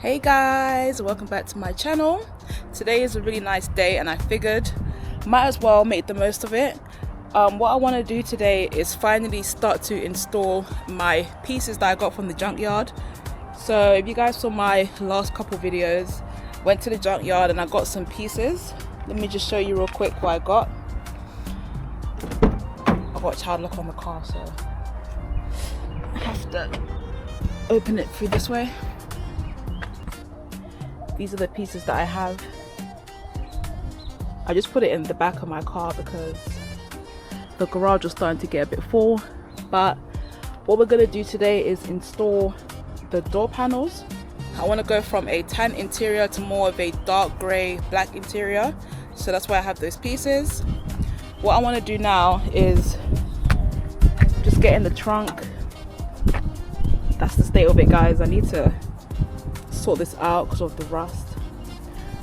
Hey guys, welcome back to my channel. Today is a really nice day and I figured might as well make the most of it. What I want to do today is finally start to install my pieces that I got from the junkyard. So if you guys saw my last couple videos, went to the junkyard and I got some pieces. Let me just show you real quick what I got. I've got a child lock on the car, so I have to open it through this way. These are the pieces that I have. I just put it in the back of my car because the garage was starting to get a bit full. But what we're going to do today is install the door panels. I want to go from a tan interior to more of a dark grey black interior, so that's why I have those pieces. What I want to do now is just get in the trunk. That's the state of it, guys. I need to sort this out because of the rust,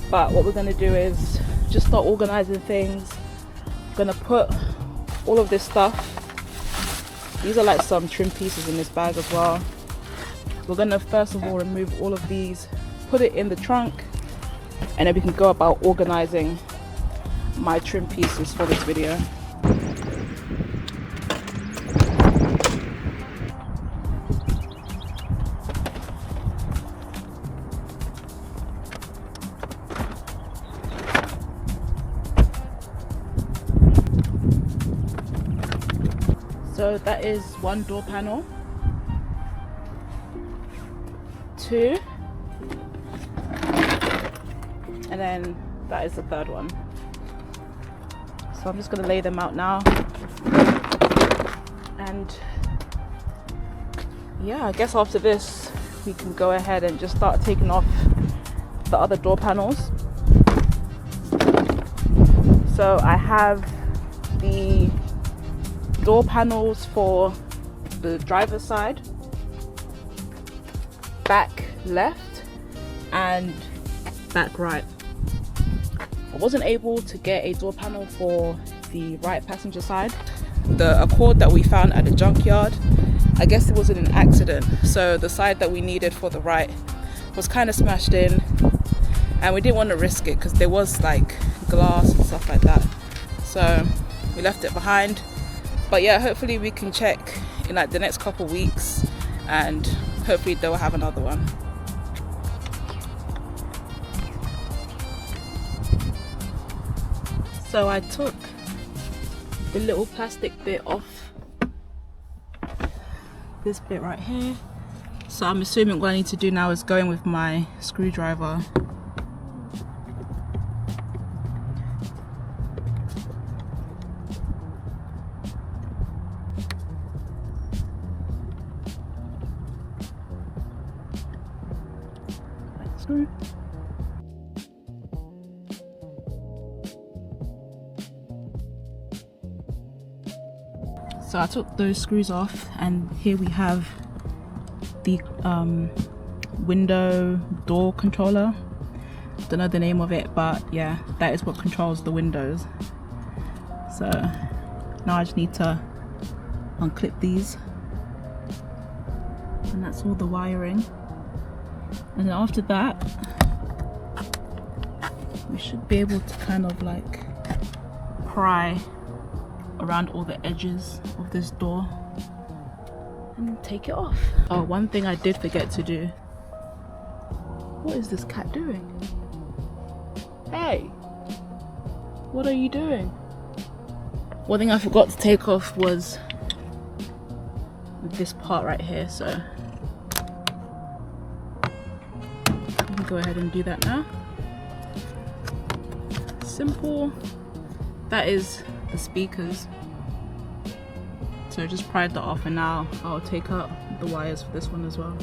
but what we're going to do is just start organizing things. I'm going to put all of this stuff, these are like some trim pieces in this bag as well. We're going to first of all remove all of these, put it in the trunk, and then we can go about organizing my trim pieces for this video. So that is one door panel, 2, and then that is the third one. So I'm just going to lay them out now, and yeah, I guess after this we can go ahead and just start taking off the other door panels. So I have the door panels for the driver's side, back left and back right. I wasn't able to get a door panel for the right passenger side. The Accord that we found at the junkyard, I guess it was in an accident, so the side that we needed for the right was kind of smashed in, and we didn't want to risk it because there was like glass and stuff like that, so we left it behind. But yeah, hopefully we can check in like the next couple weeks and hopefully they'll have another one. So I took the little plastic bit off this bit right here. So I'm assuming what I need to do now is go in with my screwdriver . So I took those screws off, and here we have the window door controller. Don't know the name of it, but yeah, that is what controls the windows. So now I just need to unclip these, and that's all the wiring. And then after that, we should be able to kind of like pry around all the edges of this door and take it off. Oh, one thing I did forget to do. What is this cat doing? Hey, what are you doing? One thing I forgot to take off was this part right here, so we can go ahead and do that now. Simple. That is the speakers, so just pried that off, and now I'll take out the wires for this one as well.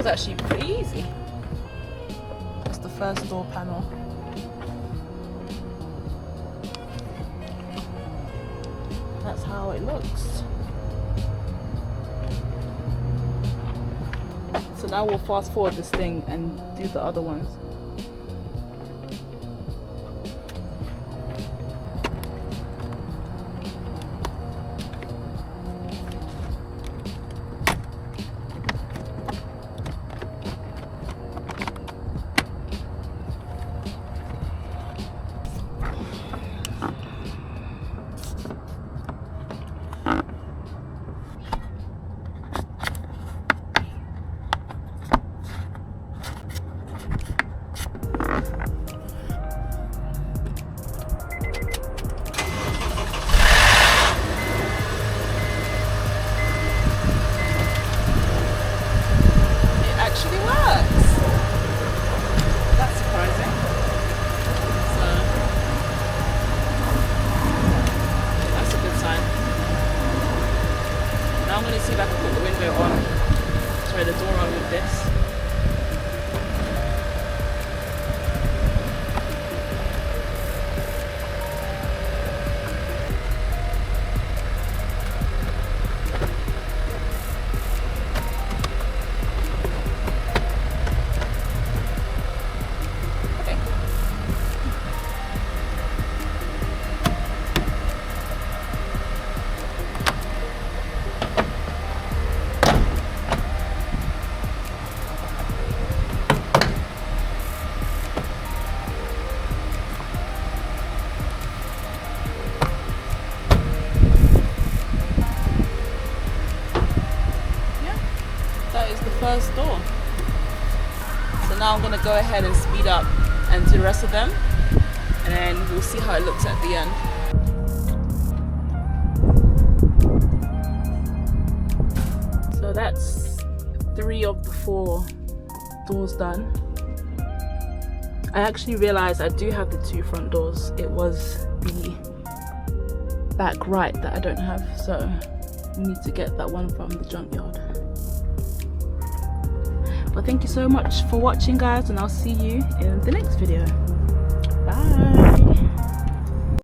actually pretty easy. That's the first door panel. That's how it looks. So now we'll fast forward this thing and do the other ones. I'm going to see if I can put the window on, sorry, the door on with this. First door. So now I'm going to go ahead and speed up and do the rest of them, and then we'll see how it looks at the end. So that's 3 of the 4 doors done. I actually realized I do have the 2 front doors. It was the back right that I don't have, so we need to get that one from the junkyard. Well, thank you so much for watching, guys, and I'll see you in the next